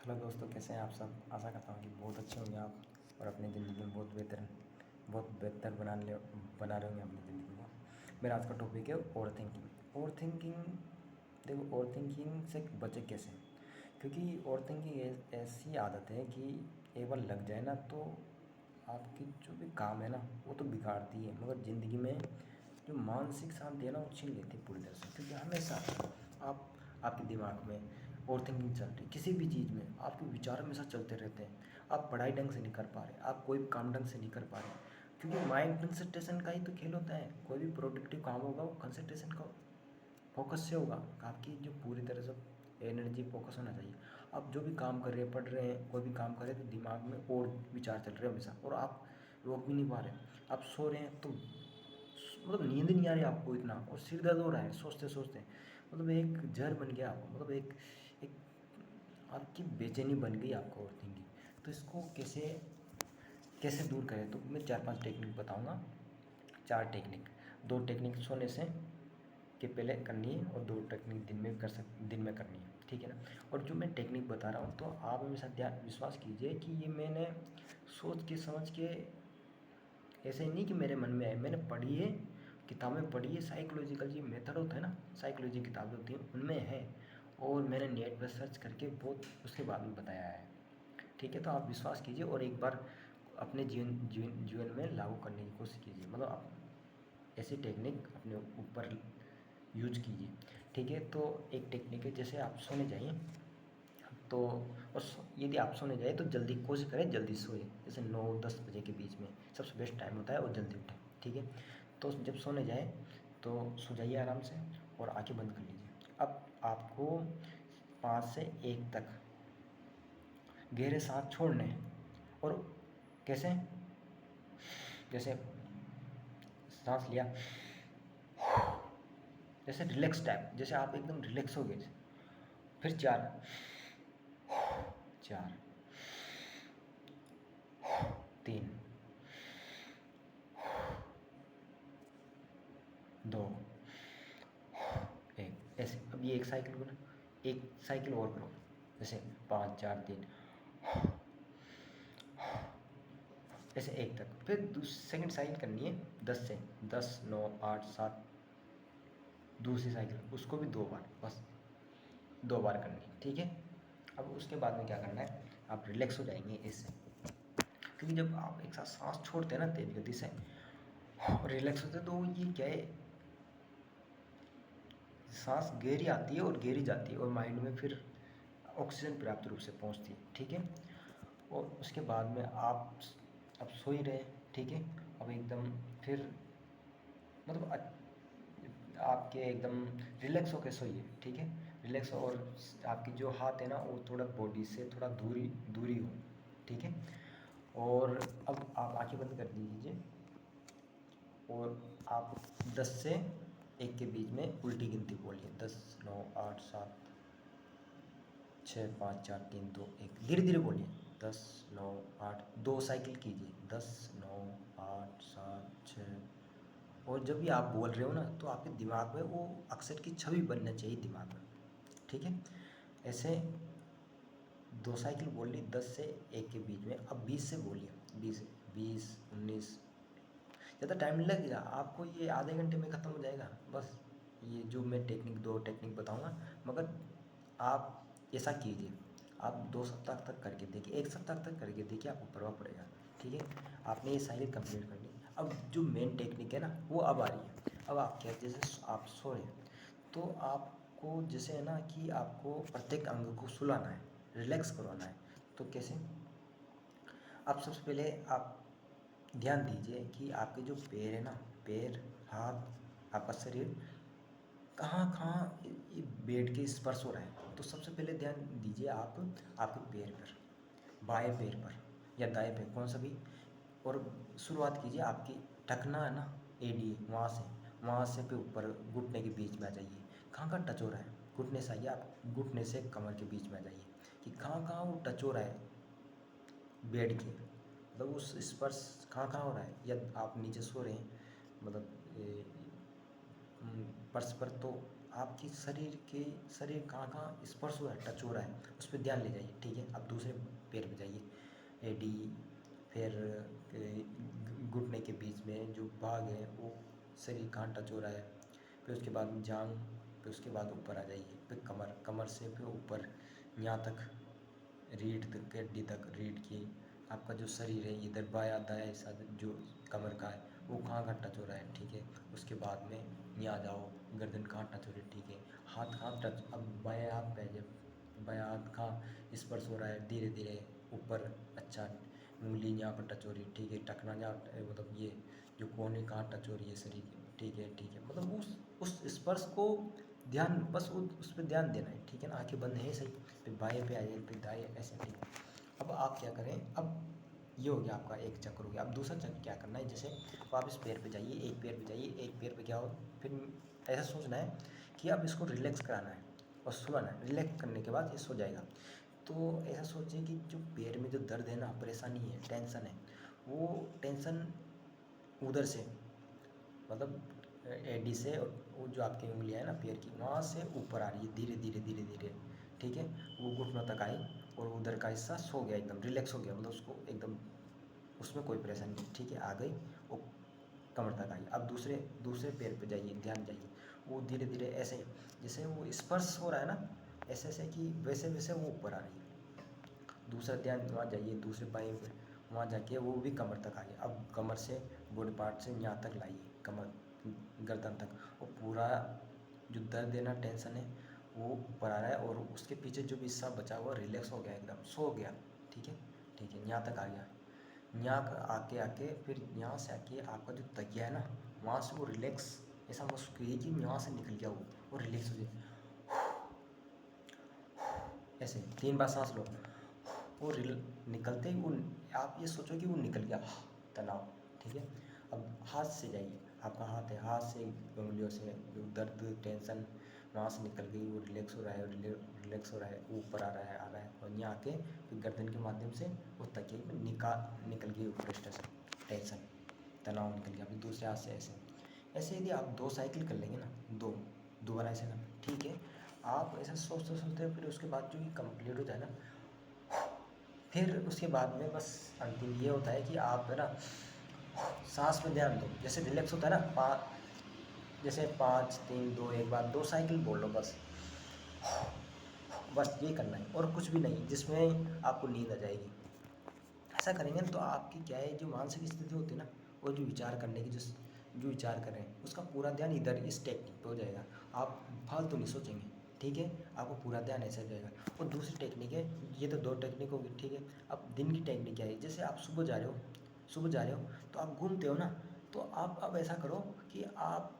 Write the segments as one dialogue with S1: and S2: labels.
S1: Hello दोस्तों, कैसे हैं आप सब। आशा करता हूँ कि बहुत अच्छे होंगे आप और अपनी ज़िंदगी में बहुत बेहतर बना रहे होंगे अपनी ज़िंदगी को। मेरा आज का टॉपिक है ओवर थिंकिंग। देखो, ओवर थिंकिंग से बचे कैसे, क्योंकि ओवर थिंकिंग ऐसी आदत है कि एक बार लग जाए ना तो आपकी जो भी काम है ना वो तो बिगाड़ती है, मगर ज़िंदगी में जो मानसिक शांति है ना वो छीन लेती है पूरी तरह से। क्योंकि हमेशा आप आपके दिमाग में ओवर थिंकिंग चल रही, किसी भी चीज़ में आपके विचार हमेशा चलते रहते हैं। आप पढ़ाई ढंग से नहीं कर पा रहे, आप कोई भी काम ढंग से नहीं कर पा रहे, क्योंकि माइंड कंसंट्रेशन का ही तो खेल होता है। कोई भी प्रोडक्टिव काम होगा वो कंसंट्रेशन का फोकस से होगा। आपकी जो पूरी तरह से एनर्जी फोकस होना चाहिए। आप जो भी काम कर रहे हैं, पढ़ रहे हैं, कोई भी काम कर रहे हैं तो दिमाग में और विचार चल रहे हैं हमेशा, और आप रोक भी नहीं पा रहे। आप सो रहे हैं तो मतलब नींद नहीं आ रही आपको इतना, और सिर दर्द हो रहा है सोचते सोचते। मतलब एक जहर बन गया आपको, मतलब एक आपकी बेचैनी बन गई आपको ओवर थिंकिंग। तो इसको कैसे कैसे दूर करें, तो मैं 4-5 टेक्निक बताऊंगा। 4 टेक्निक, 2 टेक्निक सोने से के पहले करनी है और 2 टेक्निक दिन में करनी है, ठीक है ना। और जो मैं टेक्निक बता रहा हूँ तो आप मेरे साथ विश्वास कीजिए कि ये मैंने सोच के समझ के, ऐसे ही नहीं कि मेरे मन में आए, मैंने पढ़ी है, किताबें पढ़ी है। साइकोलॉजिकल जो मेथड होता है ना, साइकोलॉजी किताबें होती हैं उनमें है, और मैंने नेट पर सर्च करके बहुत उसके बाद में बताया है, ठीक है। तो आप विश्वास कीजिए और एक बार अपने जीवन में लागू करने की कोशिश कीजिए। मतलब आप ऐसी टेक्निक अपने ऊपर यूज कीजिए, ठीक है। तो एक टेक्निक है, जैसे आप सोने जाइए तो, और यदि आप सोने जाए तो जल्दी कोशिश करें, जल्दी सोए। जैसे 9-10 बजे के बीच में सबसे बेस्ट टाइम होता है, और जल्दी उठें, ठीक है। तो जब सोने जाए तो सो जाइए आराम से और आंखें बंद कर लीजिए। अब आपको 5 से 1 तक गहरे सांस छोड़ने हैं। और कैसे, जैसे सांस लिया, जैसे रिलैक्स टाइप, जैसे आप एकदम रिलैक्स हो गए। फिर 4, 4, 3, 2, 1, ऐसे। अब ये एक साइकिल को ना, एक साइकिल और करो, जैसे 5, 4, 3, ऐसे 1 तक। फिर सेकंड साइकिल करनी है 10 से, 10, 9, 8, 7, दूसरी साइकिल, उसको भी 2 बार, बस 2 बार करनी है, ठीक है। अब उसके बाद में क्या करना है, आप रिलैक्स हो जाएंगे इससे। क्योंकि जब आप एक साथ सांस छोड़ते हैं ना तेज गति से और रिलैक्स होते हैं, तो ये क्या है, सांस गहरी आती है और गहरी जाती है, और माइंड में फिर ऑक्सीजन पर्याप्त रूप से पहुंचती है, ठीक है। और उसके बाद में आप अब सो ही रहे, ठीक है। अब एकदम फिर मतलब आपके एकदम रिलैक्स होकर सोइए, ठीक है। रिलैक्स, और आपकी जो हाथ है ना वो थोड़ा बॉडी से थोड़ा दूरी दूरी हो, ठीक है। और अब आप आंखें बंद कर दीजिए, और आप 10 से 1 के बीच में उल्टी गिनती बोलिए। 10, 9, 8, 7, 6, 5, 4, 3, 2, 1, धीरे धीरे बोलिए। 10, 9, 8, 2 साइकिल कीजिए। 10, 9, 8, 7, 6। और जब भी आप बोल रहे हो ना तो आपके दिमाग में वो अक्षर की छवि बनना चाहिए दिमाग में, ठीक है। ऐसे 2 साइकिल बोल ली 10 से 1 के बीच में। अब 20 से बोलिए, 20, 20, 19। ज़्यादा टाइम नहीं लगेगा आपको, ये आधे घंटे में ख़त्म हो जाएगा बस। ये जो मैं 2 टेक्निक बताऊंगा, मगर आप ऐसा कीजिए, आप 2 सप्ताह तक करके देखिए, 1 सप्ताह तक करके देखिए, आपको प्रभाव पड़ेगा, ठीक है। आपने ये साइकिल कंप्लीट कर ली। अब जो मेन टेक्निक है ना वो अब आ रही है। अब आप क्या, जैसे आप सो रहे हैं तो आपको जैसे है ना कि आपको प्रत्येक अंग को सुलाना है, रिलैक्स करवाना है। तो कैसे, आप सबसे पहले आप ध्यान दीजिए कि आपके जो पैर है ना, पैर, हाथ, आपका शरीर कहाँ कहाँ ये बेड के स्पर्श हो रहा है। तो सबसे पहले ध्यान दीजिए आप आपके पैर पर, बाएं पैर पर या दाएं पैर, कौन सा भी। और शुरुआत कीजिए, आपकी टखना है ना, एडी, वहाँ से पे ऊपर घुटने के बीच में आ जाइए। कहाँ कहाँ टच हो रहा है, घुटने से आइए, आप घुटने से कमर के बीच में आ जाइए कि कहाँ कहाँ वो टच हो रहा है बेड के, मतलब उस स्पर्श कहाँ कहाँ हो रहा है। या आप नीचे सो रहे हैं, मतलब फर्श पर, तो आपकी शरीर कहाँ कहाँ स्पर्श हो रहा है, टच हो रहा है, उस पर ध्यान ले जाइए। ठीक है, अब दूसरे पैर पे जाइए, एडी, फिर घुटने के बीच में जो भाग है वो शरीर कहाँ टच हो रहा है, फिर उसके बाद जांग, फिर उसके बाद ऊपर आ जाइए, फिर कमर से फिर ऊपर यहाँ तक, रीढ़ तक के हड्डी तक, रीढ़ की, आपका जो शरीर है इधर बायां दायां हिस्सा जो कमर का है वो कहाँ कहाँ टच हो रहा है। ठीक है, उसके बाद में यहाँ जाओ, गर्दन कहाँ टच हो रही है। ठीक है, हाथ कहाँ टच, अब बायां हाथ पे जब बायां हाथ कहाँ स्पर्श हो रहा है धीरे धीरे ऊपर, अच्छा, उंगली यहाँ पर टच हो रही है। ठीक है, टखना जहाँ मतलब ये जो कोहनी कहाँ टच हो रही है शरीर की। ठीक है, ठीक है, मतलब उस स्पर्श को ध्यान, बस उस पर ध्यान देना है। ठीक है ना, आंखें बंद है सही, फिर बाएं पे आइए, फिर दाएं, ऐसे। ठीक है, अब आप क्या करें, अब ये हो गया आपका एक चक्र हो गया। अब दूसरा चक्र क्या करना है, जैसे वापस पैर पे जाइए, एक पैर पे जाइए, एक पैर पे क्या हो, फिर ऐसा सोचना है कि अब इसको रिलैक्स कराना है और सुलाना है। रिलैक्स करने के बाद ये सो जाएगा। तो ऐसा सोचिए कि जो पैर में जो दर्द है ना, परेशानी है, टेंशन है, वो टेंशन उधर से, मतलब एडी से, वो जो आपकी उंगलियां है ना पैर की, वहाँ से ऊपर आ रही है धीरे धीरे धीरे धीरे। ठीक है, वो घुटनों तक आई और उधर का हिस्सा सो गया, एकदम रिलैक्स हो गया, मतलब उसको एकदम, उसमें कोई परेशानी नहीं। ठीक है, आ गई, वो कमर तक आई। अब दूसरे दूसरे पैर पे जाइए, ध्यान जाइए, वो धीरे धीरे ऐसे, जैसे वो स्पर्श हो रहा है ना, ऐसे ऐसे कि वैसे वैसे वो ऊपर आ रही है। दूसरा ध्यान वहाँ जाइए, दूसरे बाएं पे, वहाँ जाके वो भी कमर तक आइए। अब कमर से बॉडी पार्ट से यहाँ तक लाइए, कमर गर्दन तक, और पूरा जो दर्द है ना, टेंशन है, वो ऊपर आ रहा है और उसके पीछे जो भी हिस्सा बचा हुआ रिलैक्स हो गया, एकदम सो गया। ठीक है, ठीक है, यहाँ तक आ गया। यहाँ आके आके फिर यहाँ से आके आपका जो तकिया है ना, वहाँ से वो रिलैक्स, ऐसा महसूस करिए कि यहाँ से निकल गया वो रिलैक्स हो जाए। ऐसे 3 बार सांस लो, वो निकलते ही वो, आप ये सोचो कि वो निकल गया तनाव। ठीक है, अब हाथ से जाइए, आपका हाथ है, हाथ से उंगलियों से जो दर्द टेंशन वहाँ से निकल गई, वो रिलैक्स हो रहा है, रिलैक्स हो रहा है, वो ऊपर आ रहा है और यहाँ आके फिर गर्दन के माध्यम से वो तकिए में निकल गई ऊपर, स्ट्रेस, टेंशन, तनाव निकल गया। फिर दूसरे हाथ से ऐसे ऐसे यदि आप 2 साइकिल कर लेंगे ना, दो बार ऐसे ना, ठीक है, आप ऐसा सोचते सोचते फिर उसके बाद जो ये कंप्लीट हो जाए ना, फिर उसके बाद में बस अंतिम ये होता है कि आप है ना सांस पे ध्यान दो, जैसे रिलैक्स होता है ना, जैसे 5 3 2 1 बार 2 साइकिल बोल लो बस, बस ये करना है और कुछ भी नहीं, जिसमें आपको नींद आ जाएगी। ऐसा करेंगे तो आपकी क्या है, जो मानसिक स्थिति होती है ना, वो जो विचार करने की, जो विचार कर रहे हैं उसका पूरा ध्यान इधर इस टेक्निक पे हो जाएगा। आप फालतू नहीं सोचेंगे। ठीक है, आपको पूरा ध्यान ऐसे हो जाएगा। और दूसरी टेक्निक है, ये तो 2 टेक्निक होगी। ठीक है, अब दिन की टेक्निक क्या है, जैसे आप सुबह जा रहे हो तो आप घूमते हो ना, तो आप अब ऐसा करो कि आप,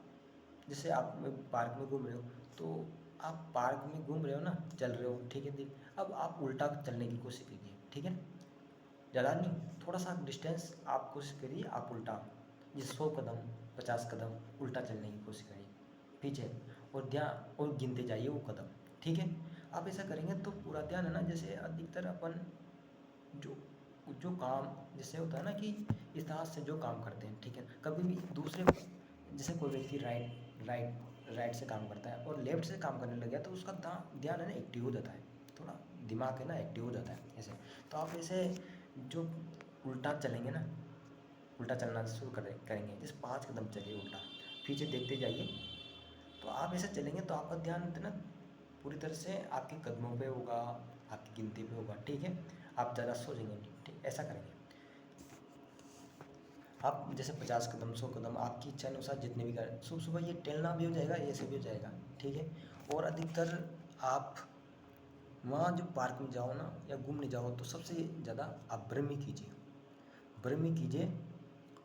S1: जैसे आप पार्क में घूम रहे हो, तो आप पार्क में घूम रहे हो ना, चल रहे हो, ठीक है दिन, अब आप उल्टा चलने की कोशिश कीजिए। ठीक है, ज़्यादा नहीं, थोड़ा सा डिस्टेंस आप कोशिश करिए, आप उल्टा, जैसे 100 कदम 50 कदम उल्टा चलने की कोशिश करिए पीछे, और ध्यान और गिनते जाइए वो कदम। ठीक है, आप ऐसा करेंगे तो पूरा ध्यान है ना, जैसे अधिकतर अपन जो जो काम जैसे होता है ना कि इस तरह से जो काम करते हैं, ठीक है, कभी भी दूसरे, जैसे कोई व्यक्ति राइट से काम करता है और लेफ्ट से काम करने लग गया, तो उसका ध्यान है ना एक्टिव हो जाता है, थोड़ा दिमाग है ना एक्टिव हो जाता है ऐसे। तो आप ऐसे जो उल्टा चलेंगे ना, उल्टा चलना शुरू करेंगे, जैसे 5 कदम चलिए उल्टा, पीछे देखते जाइए, तो आप ऐसे चलेंगे तो आपका ध्यान ना पूरी तरह से आपके कदमों पे होगा, आपकी गिनती पे होगा। ठीक है, आप ज़्यादा सोचेंगे नहीं। ठीक, ऐसा करेंगे आप, जैसे 50 कदम 100 कदम आपकी इच्छा अनुसार जितने भी करें, सुबह सुबह ये टहलना भी हो जाएगा, ऐसे भी हो जाएगा। ठीक है, और अधिकतर आप वहाँ जो पार्क में जाओ ना या घूमने जाओ, तो सबसे ज़्यादा आप ब्रह्मी कीजिए, ब्रह्मी कीजिए,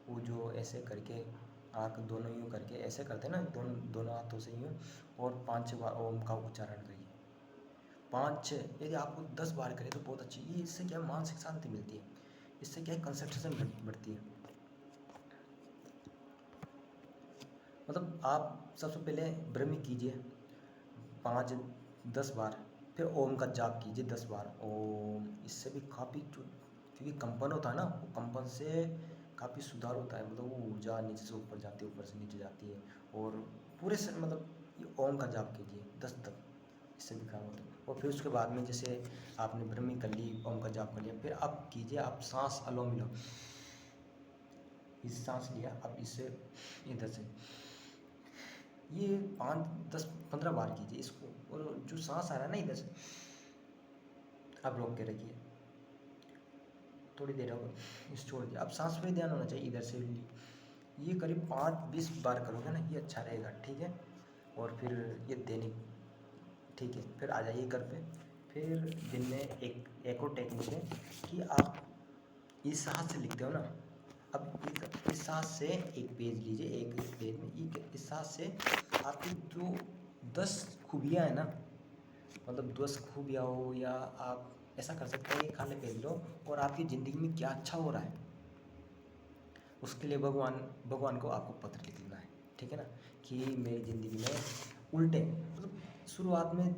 S1: वो जो ऐसे करके आँख दोनों यूँ करके ऐसे करते हैं ना, दोनों दोनों हाथों से यूँ, और 5 6 बार ओम का उच्चारण करिए। 5 6, यदि आपको 10 बार करें तो बहुत अच्छी, ये इससे क्या है, मानसिक शांति मिलती है, इससे क्या है, कंसंट्रेशन बढ़ती है। मतलब आप सबसे पहले ब्रह्मी कीजिए 5 10 बार, फिर ओम का जाप कीजिए 10 बार ओम। इससे भी काफ़ी क्योंकि कंपन होता है ना, वो कंपन से काफ़ी सुधार होता है, मतलब वो ऊर्जा नीचे से ऊपर जाती है, ऊपर से नीचे जाती है, और पूरे से मतलब ये ओम का जाप कीजिए 10 तक, इससे भी काम होता है। और फिर उसके बाद में जैसे आपने ब्रह्मी कर ली, ओम का जाप कर लिया, फिर आप कीजिए आप सांस अनुलोम विलोम। इस सांस लिया, अब इससे इधर से ये 5 10 15 बार कीजिए इसको, और जो सांस आ रहा है ना इधर से, आप रोक के रखिए, थोड़ी देर और इस छोड़ दिया। अब सांस पे ध्यान होना चाहिए, इधर से ली, ये करीब 5-20 बार करोगे ना, ये अच्छा रहेगा, ठीक है। और फिर ये दैनिक, ठीक है। फिर आ जाइए घर पे। फिर दिन में एक और टेक्निक है कि आप इस हाथ से लिखते हो ना, अब इस हाथ से एक पेज लीजिए, एक पेज में इस हाथ से आपकी जो 10 खूबियाँ हैं ना, मतलब 10 खूबियाँ हो, या आप ऐसा कर सकते हैं, एक खाली पेज लो और आपकी ज़िंदगी में क्या अच्छा हो रहा है, उसके लिए भगवान को आपको पत्र लिखना है, ठीक है ना। कि मेरी ज़िंदगी में उल्टे, मतलब शुरुआत में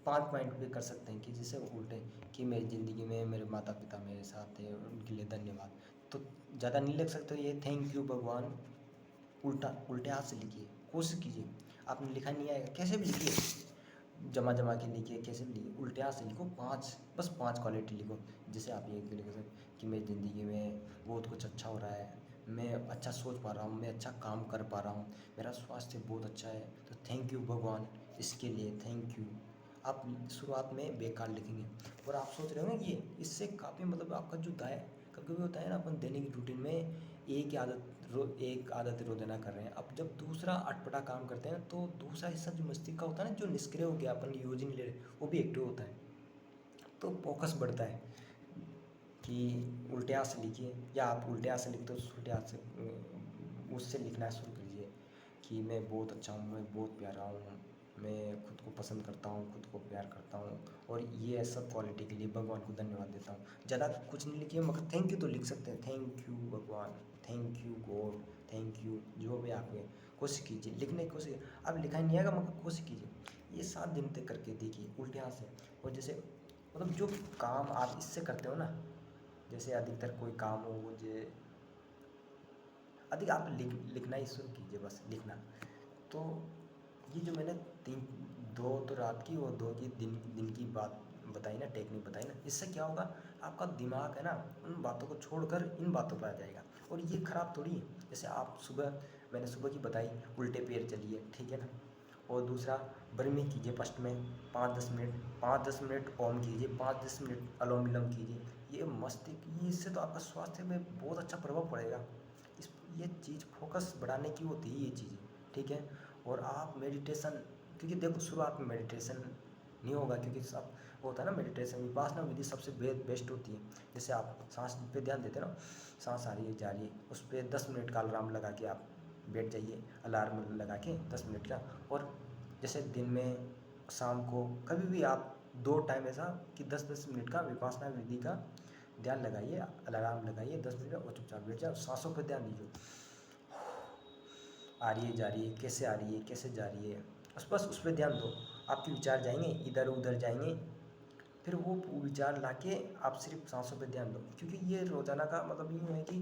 S1: 5 पॉइंट पे कर सकते हैं कि जैसे उल्टे, कि मेरी ज़िंदगी में मेरे माता पिता मेरे साथ थे, उनके लिए धन्यवाद। तो ज़्यादा नहीं लिख सकते, ये थैंक यू भगवान उल्टे हाथ से लिखिए, कोशिश कीजिए। आपने लिखा नहीं आएगा, कैसे भी लिखिए, जमा के लिखिए, कैसे भी लिखिए, उल्टे हाथ से लिखो। 5, बस 5 क्वालिटी लिखो। जैसे आप ये लिख सकते कि मेरी ज़िंदगी में बहुत कुछ अच्छा हो रहा है, मैं अच्छा सोच पा रहा हूँ, मैं अच्छा काम कर पा रहा हूँ, मेरा स्वास्थ्य बहुत अच्छा है, तो थैंक यू भगवान, इसके लिए थैंक यू। आप शुरुआत में बेकार लिखेंगे और आप सोच रहे होंगे कि इससे काफ़ी, मतलब आपका जो दाय कभी कभी होता है ना, अपन दैनिक रूटीन में एक आदत रोजाना कर रहे हैं, अब जब दूसरा अटपटा काम करते हैं तो दूसरा हिस्सा जो मस्तिष्क का होता है ना, जो निष्क्रिय हो गया, अपन यूज ही नहीं ले रहे, वो भी एक्टिव होता है, तो फोकस बढ़ता है। कि उल्टे हाथ से लिखिए, या आप उल्टे हाथ से लिखते हो तो उल्टे हाथ से उससे लिखना शुरू कीजिए कि मैं बहुत अच्छा हूँ, मैं बहुत प्यारा हूँ, मैं खुद को पसंद करता हूँ, खुद को प्यार करता हूँ, और ये सब क्वालिटी के लिए भगवान को धन्यवाद देता हूँ। ज़्यादा कुछ नहीं लिखिए, मगर थैंक यू तो लिख सकते हैं, थैंक यू भगवान, thank you God, thank you, जो भी आपके, कोशिश कीजिए लिखने की कोशिश। अब लिखा नहीं आएगा मगर कोशिश कीजिए, ये 7 दिन तक करके देखिए उल्टे हाथ से। और जैसे मतलब जो काम आप इससे करते हो ना, जैसे अधिकतर कोई काम हो, मुझे अधिक आप लिखना ही शुरू कीजिए, बस लिखना। तो ये जो मैंने 2 तो रात की और 2 की दिन की बात बताई ना, टेक्निक बताई ना, इससे क्या होगा, आपका दिमाग है ना उन बातों को छोड़कर इन बातों पर आ जाएगा, और ये ख़राब थोड़ी है। जैसे आप मैंने सुबह की बताई, उल्टे पैर चलिए, ठीक है ना। और दूसरा, ब्रह्मी कीजिए फर्स्ट में 5-10 मिनट ओम कीजिए, 5-10 मिनट अनुलोम विलोम कीजिए। ये मस्तिष्क, ये इससे तो आपका स्वास्थ्य में बहुत अच्छा प्रभाव पड़ेगा। ये चीज़ फोकस बढ़ाने की होती है ये चीज़ें, ठीक है। और आप मेडिटेशन, क्योंकि देखो शुरुआत में मेडिटेशन नहीं होगा, क्योंकि सब होता है ना, मेडिटेशन विपासना विधि सबसे बेस्ट होती है। जैसे आप सांस पे ध्यान देते हैं ना, सांस आ रही है जा रही है, उस पर 10 मिनट का अलार्म लगा के आप बैठ जाइए, अलार्म लगा के 10 मिनट का। और जैसे दिन में, शाम को, कभी भी आप 2 टाइम ऐसा कि 10-10 मिनट का विपासना विधि का ध्यान लगाइए, अलार्म लगाइए 10 मिनट का, और चुपचाप बैठ जाओ, सांसों पर ध्यान दीजिए, आ रही है जा रही है, कैसे आ रही है कैसे जा रही है, बस उस पर ध्यान दो। आपके विचार जाएंगे इधर उधर जाएंगे, फिर वो विचार लाके आप सिर्फ सांसों पे ध्यान दो, क्योंकि ये रोज़ाना का मतलब यूँ है कि